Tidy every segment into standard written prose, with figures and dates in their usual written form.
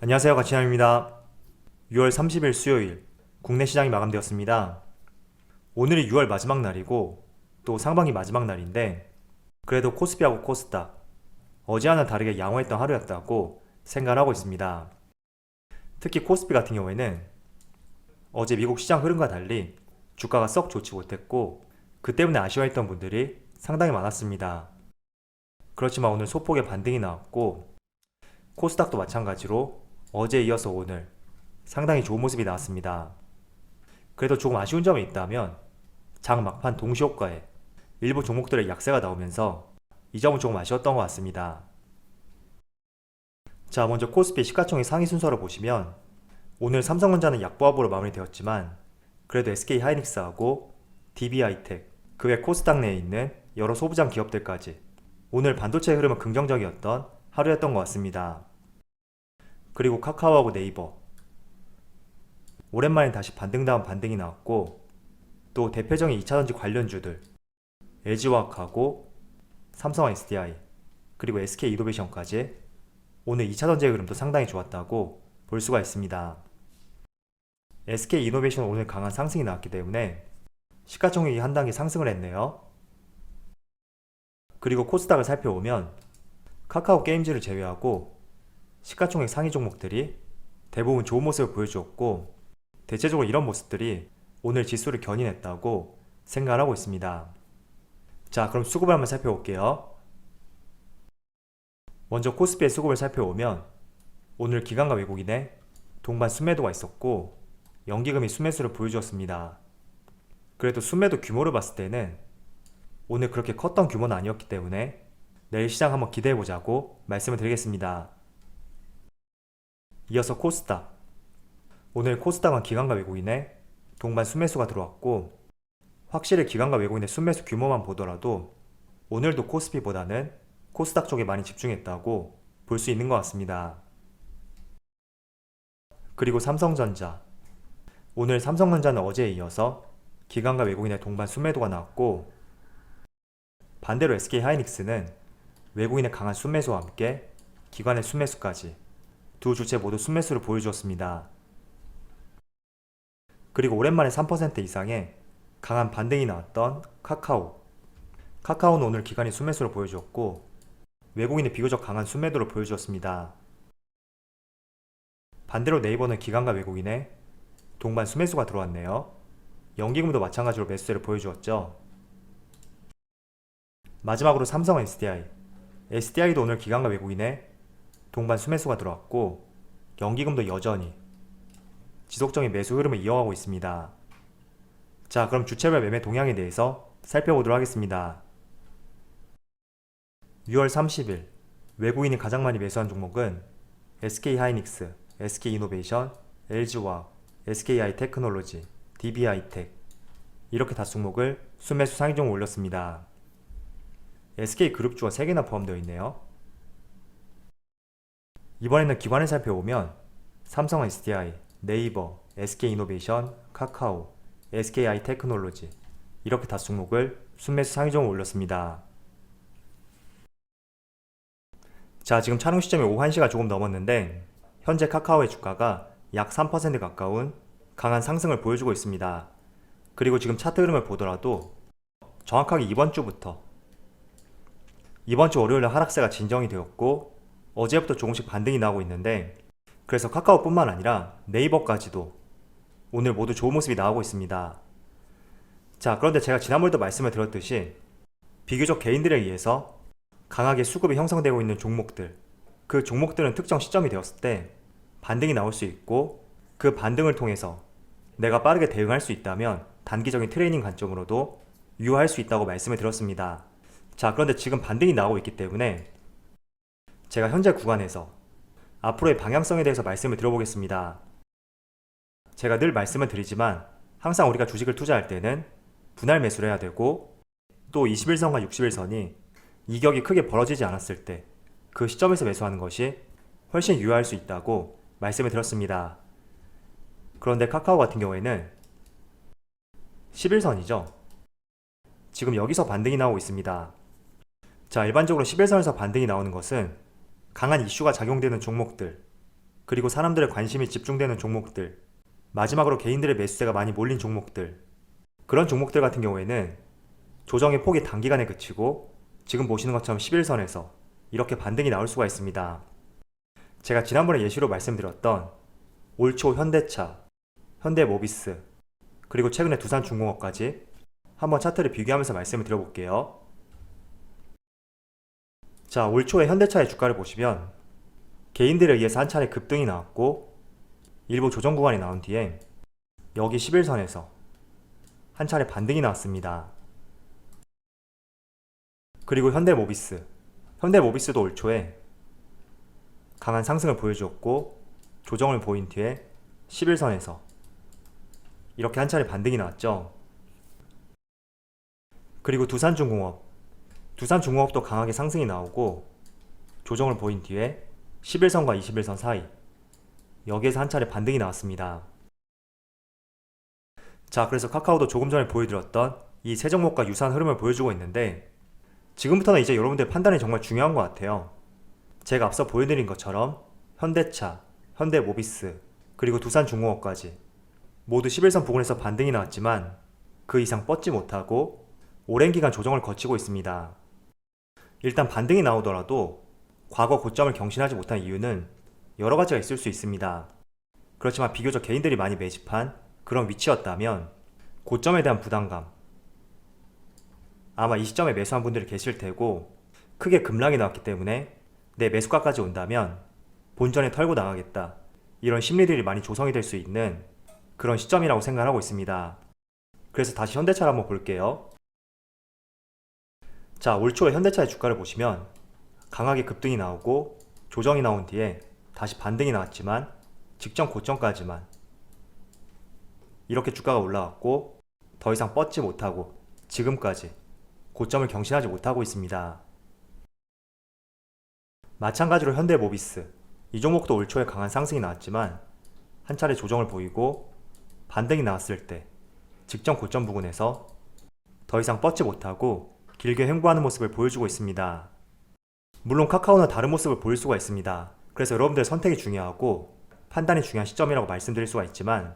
안녕하세요, 가치남입니다. 6월 30일 수요일 국내 시장이 마감되었습니다. 오늘이 6월 마지막 날이고 또 상반기 마지막 날인데 그래도 코스피하고 코스닥 어제와는 다르게 양호했던 하루였다고 생각을 하고 있습니다. 특히 코스피 같은 경우에는 어제 미국 시장 흐름과 달리 주가가 썩 좋지 못했고 그 때문에 아쉬워했던 분들이 상당히 많았습니다. 그렇지만 오늘 소폭의 반등이 나왔고 코스닥도 마찬가지로 어제에 이어서 오늘 상당히 좋은 모습이 나왔습니다. 그래도 조금 아쉬운 점이 있다면 장 막판 동시효과에 일부 종목들의 약세가 나오면서 이 점은 조금 아쉬웠던 것 같습니다. 자, 먼저 코스피 시가총액 상위 순서를 보시면 오늘 삼성전자는 약보합으로 마무리되었지만 그래도 SK하이닉스하고 DB하이텍 그 외 코스닥 내에 있는 여러 소부장 기업들까지 오늘 반도체 흐름은 긍정적이었던 하루였던 것 같습니다. 그리고 카카오하고 네이버 오랜만에 다시 반등다운 반등이 나왔고 또 대표적인 2차전지 관련주들 LG화학하고 삼성 SDI 그리고 SK이노베이션까지 오늘 2차전지의 흐름도 상당히 좋았다고 볼 수가 있습니다. SK이노베이션 오늘 강한 상승이 나왔기 때문에 시가총액이 한 단계 상승을 했네요. 그리고 코스닥을 살펴보면 카카오 게임즈를 제외하고 시가총액 상위 종목들이 대부분 좋은 모습을 보여주었고 대체적으로 이런 모습들이 오늘 지수를 견인했다고 생각을 하고 있습니다. 자, 그럼 수급을 한번 살펴볼게요. 먼저 코스피의 수급을 살펴보면 오늘 기관과 외국인의 동반 순매도가 있었고 연기금이 순매수를 보여주었습니다. 그래도 순매도 규모를 봤을 때는 오늘 그렇게 컸던 규모는 아니었기 때문에 내일 시장 한번 기대해보자고 말씀을 드리겠습니다. 이어서 코스닥 오늘 코스닥은 기관과 외국인의 동반 순매수가 들어왔고 확실히 기관과 외국인의 순매수 규모만 보더라도 오늘도 코스피보다는 코스닥 쪽에 많이 집중했다고 볼 수 있는 것 같습니다. 그리고 삼성전자 오늘 삼성전자는 어제에 이어서 기관과 외국인의 동반 순매도가 나왔고 반대로 SK하이닉스는 외국인의 강한 순매수와 함께 기관의 순매수까지 두 주체 모두 순매수를 보여주었습니다. 그리고 오랜만에 3% 이상의 강한 반등이 나왔던 카카오는 오늘 기관이 순매수를 보여주었고 외국인이 비교적 강한 순매도를 보여주었습니다. 반대로 네이버는 기관과 외국인의 동반 순매수가 들어왔네요. 연기금도 마찬가지로 매수세를 보여주었죠. 마지막으로 삼성 SDI도 오늘 기관과 외국인의 동반 순매수가 들어왔고 연기금도 여전히 지속적인 매수 흐름을 이어가고 있습니다. 자, 그럼 주체별 매매 동향에 대해서 살펴보도록 하겠습니다. 6월 30일 외국인이 가장 많이 매수한 종목은 SK하이닉스, SK이노베이션, LG화학, SK이테크놀로지, DB하이텍 이렇게 다섯 종목을 순매수 상위 종목 올렸습니다. SK그룹주가 3개나 포함되어 있네요. 이번에는 기관을 살펴보면 삼성 SDI, 네이버, SK이노베이션, 카카오, SK이테크놀로지 이렇게 다섯 종목을 순매수 상위 종목 올렸습니다. 자, 지금 촬영 시점이 오후 1시가 조금 넘었는데 현재 카카오의 주가가 약 3% 가까운 강한 상승을 보여주고 있습니다. 그리고 지금 차트 흐름을 보더라도 정확하게 이번 주 월요일에 하락세가 진정이 되었고 어제부터 조금씩 반등이 나오고 있는데 그래서 카카오뿐만 아니라 네이버까지도 오늘 모두 좋은 모습이 나오고 있습니다. 자, 그런데 제가 지난번에도 말씀을 드렸듯이 비교적 개인들에 의해서 강하게 수급이 형성되고 있는 종목들 그 종목들은 특정 시점이 되었을 때 반등이 나올 수 있고 그 반등을 통해서 내가 빠르게 대응할 수 있다면 단기적인 트레이닝 관점으로도 유효할 수 있다고 말씀을 드렸습니다. 자, 그런데 지금 반등이 나오고 있기 때문에 제가 현재 구간에서 앞으로의 방향성에 대해서 말씀을 드려보겠습니다. 제가 늘 말씀을 드리지만 항상 우리가 주식을 투자할 때는 분할 매수를 해야 되고 또 21선과 60일선이 이격이 크게 벌어지지 않았을 때 그 시점에서 매수하는 것이 훨씬 유효할 수 있다고 말씀을 드렸습니다. 그런데 카카오 같은 경우에는 11선이죠. 지금 여기서 반등이 나오고 있습니다. 자, 일반적으로 11선에서 반등이 나오는 것은 강한 이슈가 작용되는 종목들 그리고 사람들의 관심이 집중되는 종목들, 마지막으로 개인들의 매수세가 많이 몰린 종목들, 그런 종목들 같은 경우에는 조정의 폭이 단기간에 그치고 지금 보시는 것처럼 11선에서 이렇게 반등이 나올 수가 있습니다. 제가 지난번에 예시로 말씀드렸던 올초 현대차, 현대모비스, 그리고 최근에 두산중공업까지 한번 차트를 비교하면서 말씀을 드려볼게요. 자, 올 초에 현대차의 주가를 보시면 개인들에 의해서 한 차례 급등이 나왔고 일부 조정 구간이 나온 뒤에 여기 11선에서 한 차례 반등이 나왔습니다. 그리고 현대모비스도 올 초에 강한 상승을 보여주었고 조정을 보인 뒤에 11선에서 이렇게 한 차례 반등이 나왔죠. 그리고 두산중공업도 강하게 상승이 나오고 조정을 보인 뒤에 11선과 21선 사이 여기에서 한 차례 반등이 나왔습니다. 자, 그래서 카카오도 조금 전에 보여드렸던 이 세 종목과 유사한 흐름을 보여주고 있는데 지금부터는 이제 여러분들 판단이 정말 중요한 것 같아요. 제가 앞서 보여드린 것처럼 현대차, 현대모비스, 그리고 두산중공업까지 모두 11선 부근에서 반등이 나왔지만 그 이상 뻗지 못하고 오랜 기간 조정을 거치고 있습니다. 일단 반등이 나오더라도 과거 고점을 경신하지 못한 이유는 여러 가지가 있을 수 있습니다. 그렇지만 비교적 개인들이 많이 매집한 그런 위치였다면 고점에 대한 부담감, 아마 이 시점에 매수한 분들이 계실 테고 크게 급락이 나왔기 때문에 내 매수가까지 온다면 본전에 털고 나가겠다, 이런 심리들이 많이 조성이 될 수 있는 그런 시점이라고 생각하고 있습니다. 그래서 다시 현대차를 한번 볼게요. 자, 올 초에 현대차의 주가를 보시면 강하게 급등이 나오고 조정이 나온 뒤에 다시 반등이 나왔지만 직전 고점까지만 이렇게 주가가 올라왔고 더 이상 뻗지 못하고 지금까지 고점을 경신하지 못하고 있습니다. 마찬가지로 현대모비스, 이 종목도 올 초에 강한 상승이 나왔지만 한 차례 조정을 보이고 반등이 나왔을 때 직전 고점 부근에서 더 이상 뻗지 못하고 길게 횡보하는 모습을 보여주고 있습니다. 물론 카카오는 다른 모습을 보일 수가 있습니다. 그래서 여러분들의 선택이 중요하고 판단이 중요한 시점이라고 말씀드릴 수가 있지만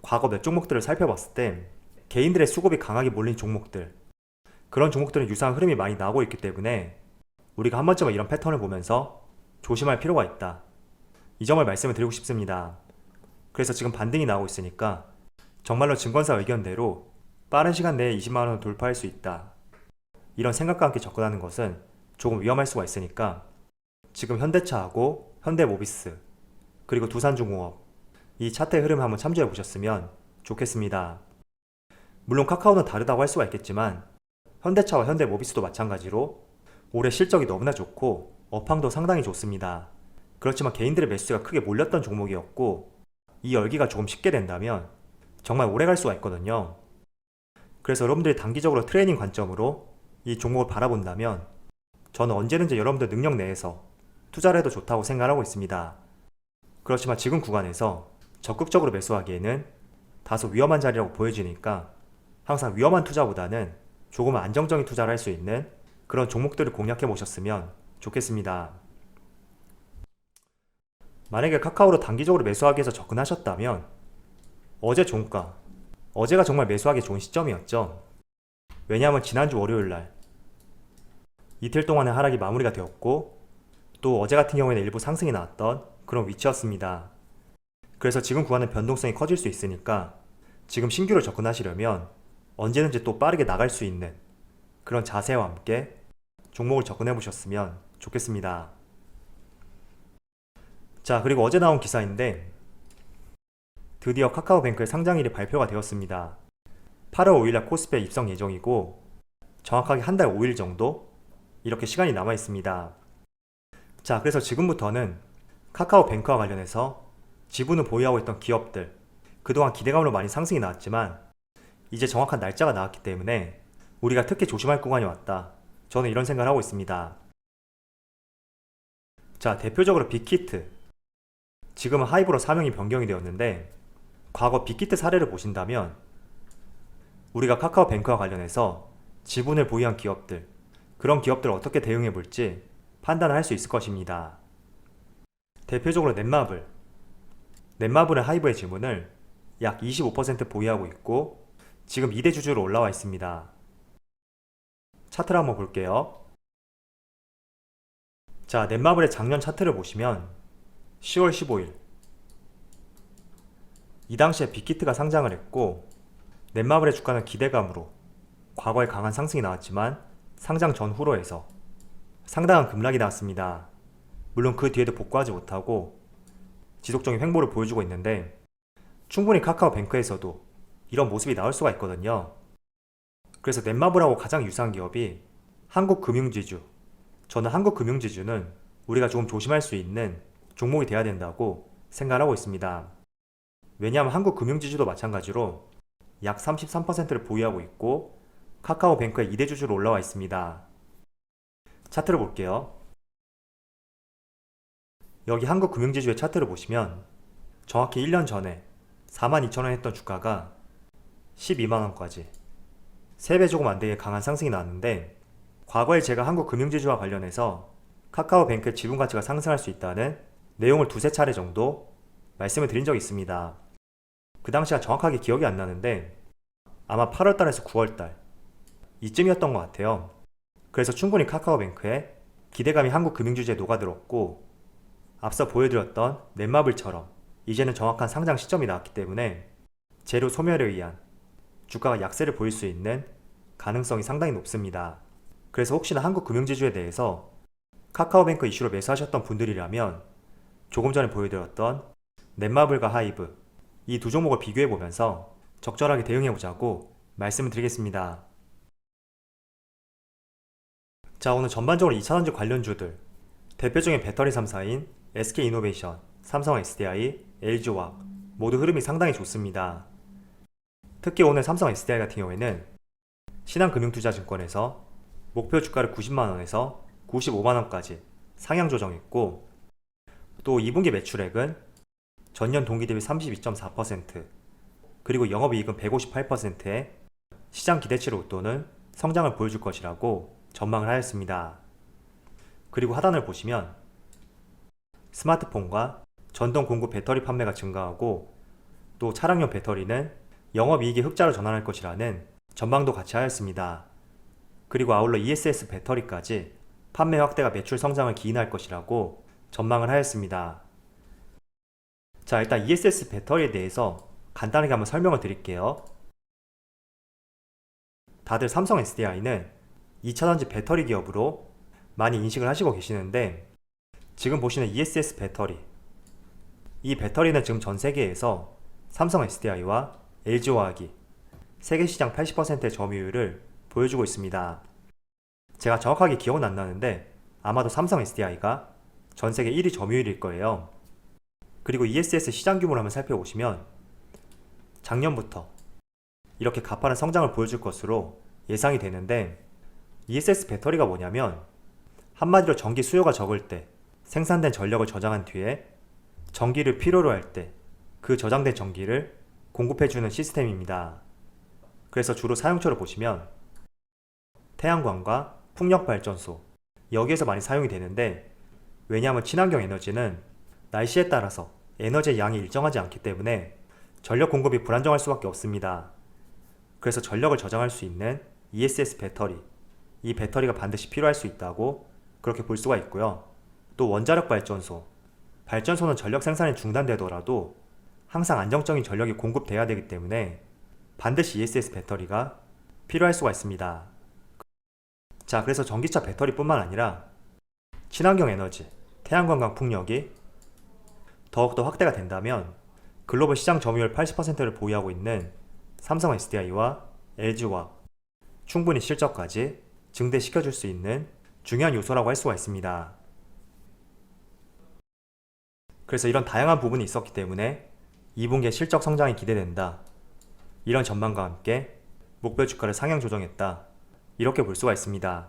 과거 몇 종목들을 살펴봤을 때 개인들의 수급이 강하게 몰린 종목들, 그런 종목들은 유사한 흐름이 많이 나오고 있기 때문에 우리가 한 번쯤은 이런 패턴을 보면서 조심할 필요가 있다, 이 점을 말씀을 드리고 싶습니다. 그래서 지금 반등이 나오고 있으니까 정말로 증권사 의견대로 빠른 시간 내에 20만원을 돌파할 수 있다, 이런 생각과 함께 접근하는 것은 조금 위험할 수가 있으니까 지금 현대차하고 현대모비스 그리고 두산중공업, 이 차트의 흐름을 한번 참조해 보셨으면 좋겠습니다. 물론 카카오는 다르다고 할 수가 있겠지만 현대차와 현대모비스도 마찬가지로 올해 실적이 너무나 좋고 업황도 상당히 좋습니다. 그렇지만 개인들의 매수세가 크게 몰렸던 종목이었고 이 열기가 조금 식게 된다면 정말 오래 갈 수가 있거든요. 그래서 여러분들이 단기적으로 트레이닝 관점으로 이 종목을 바라본다면 저는 언제든지 여러분들 능력 내에서 투자를 해도 좋다고 생각하고 있습니다. 그렇지만 지금 구간에서 적극적으로 매수하기에는 다소 위험한 자리라고 보여지니까 항상 위험한 투자보다는 조금 안정적인 투자를 할 수 있는 그런 종목들을 공략해 보셨으면 좋겠습니다. 만약에 카카오로 단기적으로 매수하기 위해서 접근하셨다면 어제 종가, 어제가 정말 매수하기 좋은 시점이었죠. 왜냐하면 지난주 월요일날 이틀 동안의 하락이 마무리가 되었고 또 어제 같은 경우에는 일부 상승이 나왔던 그런 위치였습니다. 그래서 지금 구간은 변동성이 커질 수 있으니까 지금 신규로 접근하시려면 언제든지 또 빠르게 나갈 수 있는 그런 자세와 함께 종목을 접근해 보셨으면 좋겠습니다. 자, 그리고 어제 나온 기사인데 드디어 카카오뱅크의 상장일이 발표가 되었습니다. 8월 5일날 코스피에 입성 예정이고 정확하게 한 달 5일 정도 이렇게 시간이 남아 있습니다. 자, 그래서 지금부터는 카카오뱅크와 관련해서 지분을 보유하고 있던 기업들, 그동안 기대감으로 많이 상승이 나왔지만 이제 정확한 날짜가 나왔기 때문에 우리가 특히 조심할 구간이 왔다, 저는 이런 생각을 하고 있습니다. 자, 대표적으로 빅히트, 지금은 하이브로 사명이 변경이 되었는데 과거 빅히트 사례를 보신다면 우리가 카카오뱅크와 관련해서 지분을 보유한 기업들, 그런 기업들을 어떻게 대응해 볼지 판단을 할 수 있을 것입니다. 대표적으로 넷마블, 넷마블은 하이브의 지분을 약 25% 보유하고 있고 지금 2대 주주로 올라와 있습니다. 차트를 한번 볼게요. 자, 넷마블의 작년 차트를 보시면 10월 15일 이 당시에 빅히트가 상장을 했고 넷마블의 주가는 기대감으로 과거에 강한 상승이 나왔지만 상장 전후로 해서 상당한 급락이 나왔습니다. 물론 그 뒤에도 복구하지 못하고 지속적인 횡보를 보여주고 있는데 충분히 카카오뱅크에서도 이런 모습이 나올 수가 있거든요. 그래서 넷마블하고 가장 유사한 기업이 한국금융지주. 저는 한국금융지주는 우리가 조금 조심할 수 있는 종목이 돼야 된다고 생각하고 있습니다. 왜냐하면 한국금융지주도 마찬가지로 약 33%를 보유하고 있고 카카오뱅크의 2대 주주로 올라와 있습니다. 차트를 볼게요. 여기 한국금융지주의 차트를 보시면 정확히 1년 전에 42,000원 했던 주가가 12만원까지 3배 조금 안 되게 강한 상승이 나왔는데 과거에 제가 한국금융지주와 관련해서 카카오뱅크의 지분 가치가 상승할 수 있다는 내용을 두세 차례 정도 말씀을 드린 적이 있습니다. 그 당시가 정확하게 기억이 안 나는데 아마 8월달에서 9월달 이쯤이었던 것 같아요. 그래서 충분히 카카오뱅크에 기대감이 한국금융지주에 녹아들었고 앞서 보여드렸던 넷마블처럼 이제는 정확한 상장 시점이 나왔기 때문에 재료 소멸에 의한 주가가 약세를 보일 수 있는 가능성이 상당히 높습니다. 그래서 혹시나 한국금융지주에 대해서 카카오뱅크 이슈로 매수하셨던 분들이라면 조금 전에 보여드렸던 넷마블과 하이브 이 두 종목을 비교해보면서 적절하게 대응해보자고 말씀을 드리겠습니다. 자, 오늘 전반적으로 2차전지 관련주들 대표적인 배터리 3사인 SK이노베이션, 삼성 SDI, LG화학 모두 흐름이 상당히 좋습니다. 특히 오늘 삼성 SDI 같은 경우에는 신한금융투자증권에서 목표 주가를 90만원에서 95만원까지 상향 조정했고 또 2분기 매출액은 전년 동기 대비 32.4% 그리고 영업이익은 158%의 시장 기대치를 웃도는 성장을 보여줄 것이라고 전망을 하였습니다. 그리고 하단을 보시면 스마트폰과 전동 공구 배터리 판매가 증가하고 또 차량용 배터리는 영업이익이 흑자로 전환할 것이라는 전망도 같이 하였습니다. 그리고 아울러 ESS 배터리까지 판매 확대가 매출 성장을 기인할 것이라고 전망을 하였습니다. 자, 일단 ESS 배터리에 대해서 간단하게 한번 설명을 드릴게요. 다들 삼성 SDI는 2차전지 배터리 기업으로 많이 인식을 하시고 계시는데 지금 보시는 ESS 배터리 이 배터리는 지금 전 세계에서 삼성 SDI와 LG화학이 세계 시장 80%의 점유율을 보여주고 있습니다. 제가 정확하게 기억은 안 나는데 아마도 삼성 SDI가 전 세계 1위 점유율일 거예요. 그리고 ESS 시장 규모를 한번 살펴보시면 작년부터 이렇게 가파른 성장을 보여줄 것으로 예상이 되는데 ESS 배터리가 뭐냐면 한마디로 전기 수요가 적을 때 생산된 전력을 저장한 뒤에 전기를 필요로 할 때 그 저장된 전기를 공급해주는 시스템입니다. 그래서 주로 사용처를 보시면 태양광과 풍력발전소 여기에서 많이 사용이 되는데 왜냐하면 친환경 에너지는 날씨에 따라서 에너지의 양이 일정하지 않기 때문에 전력 공급이 불안정할 수밖에 없습니다. 그래서 전력을 저장할 수 있는 ESS 배터리 이 배터리가 반드시 필요할 수 있다고 그렇게 볼 수가 있고요. 또 원자력 발전소 발전소는 전력 생산이 중단되더라도 항상 안정적인 전력이 공급돼야 되기 때문에 반드시 ESS 배터리가 필요할 수가 있습니다. 자, 그래서 전기차 배터리뿐만 아니라 친환경 에너지, 태양광과 풍력이 더욱더 확대가 된다면 글로벌 시장 점유율 80%를 보유하고 있는 삼성 SDI와 LG화학 충분히 실적까지 증대시켜줄 수 있는 중요한 요소라고 할 수가 있습니다. 그래서 이런 다양한 부분이 있었기 때문에 2분기에 실적 성장이 기대된다. 이런 전망과 함께 목표 주가를 상향 조정했다. 이렇게 볼 수가 있습니다.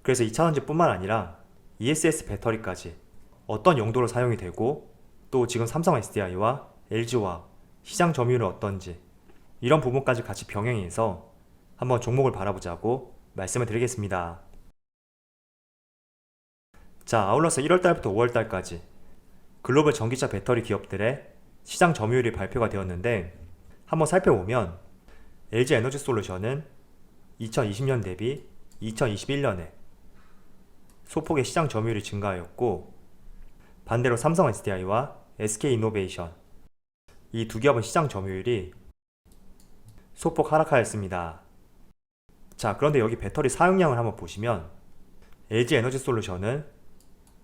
그래서 2차전지뿐만 아니라 ESS 배터리까지 어떤 용도로 사용이 되고 또 지금 삼성 SDI와 LG화학 시장 점유율은 어떤지 이런 부분까지 같이 병행해서 한번 종목을 바라보자고 말씀을 드리겠습니다. 자, 아울러서 1월달부터 5월달까지 글로벌 전기차 배터리 기업들의 시장 점유율이 발표가 되었는데 한번 살펴보면 LG에너지솔루션은 2020년 대비 2021년에 소폭의 시장 점유율이 증가하였고, 반대로 삼성 SDI와 SK이노베이션 이 두 기업은 시장 점유율이 소폭 하락하였습니다. 자, 그런데 여기 배터리 사용량을 한번 보시면 LG에너지솔루션은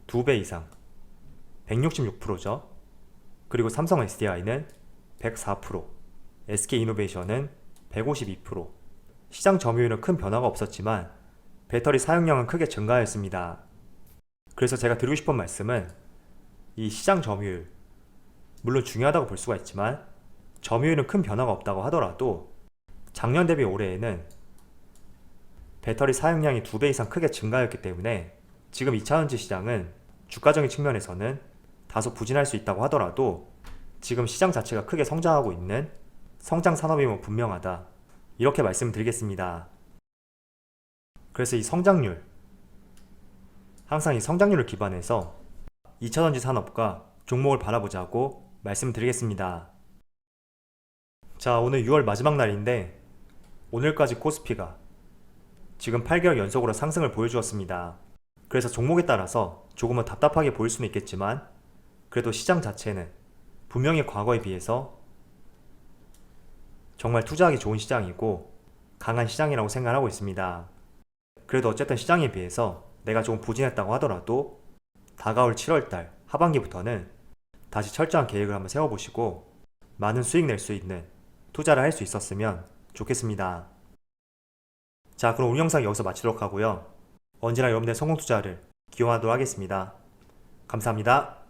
2배 이상 166%죠. 그리고 삼성 SDI는 104%, SK이노베이션은 152%. 시장 점유율은 큰 변화가 없었지만 배터리 사용량은 크게 증가하였습니다. 그래서 제가 드리고 싶은 말씀은 이 시장 점유율, 물론 중요하다고 볼 수가 있지만 점유율은 큰 변화가 없다고 하더라도 작년 대비 올해에는 배터리 사용량이 2배 이상 크게 증가하였기 때문에 지금 2차전지 시장은 주가적인 측면에서는 다소 부진할 수 있다고 하더라도 지금 시장 자체가 크게 성장하고 있는 성장 산업임은 분명하다, 이렇게 말씀드리겠습니다. 그래서 이 성장률, 항상 이 성장률을 기반해서 2차전지 산업과 종목을 바라보자고 말씀드리겠습니다. 자, 오늘 6월 마지막 날인데 오늘까지 코스피가 지금 8개월 연속으로 상승을 보여주었습니다. 그래서 종목에 따라서 조금은 답답하게 보일 수는 있겠지만 그래도 시장 자체는 분명히 과거에 비해서 정말 투자하기 좋은 시장이고 강한 시장이라고 생각하고 있습니다. 그래도 어쨌든 시장에 비해서 내가 조금 부진했다고 하더라도 다가올 7월달 하반기부터는 다시 철저한 계획을 한번 세워보시고 많은 수익 낼 수 있는 투자를 할 수 있었으면 좋겠습니다. 자, 그럼 오늘 영상 여기서 마치도록 하고요. 언제나 여러분들의 성공 투자를 기원하도록 하겠습니다. 감사합니다.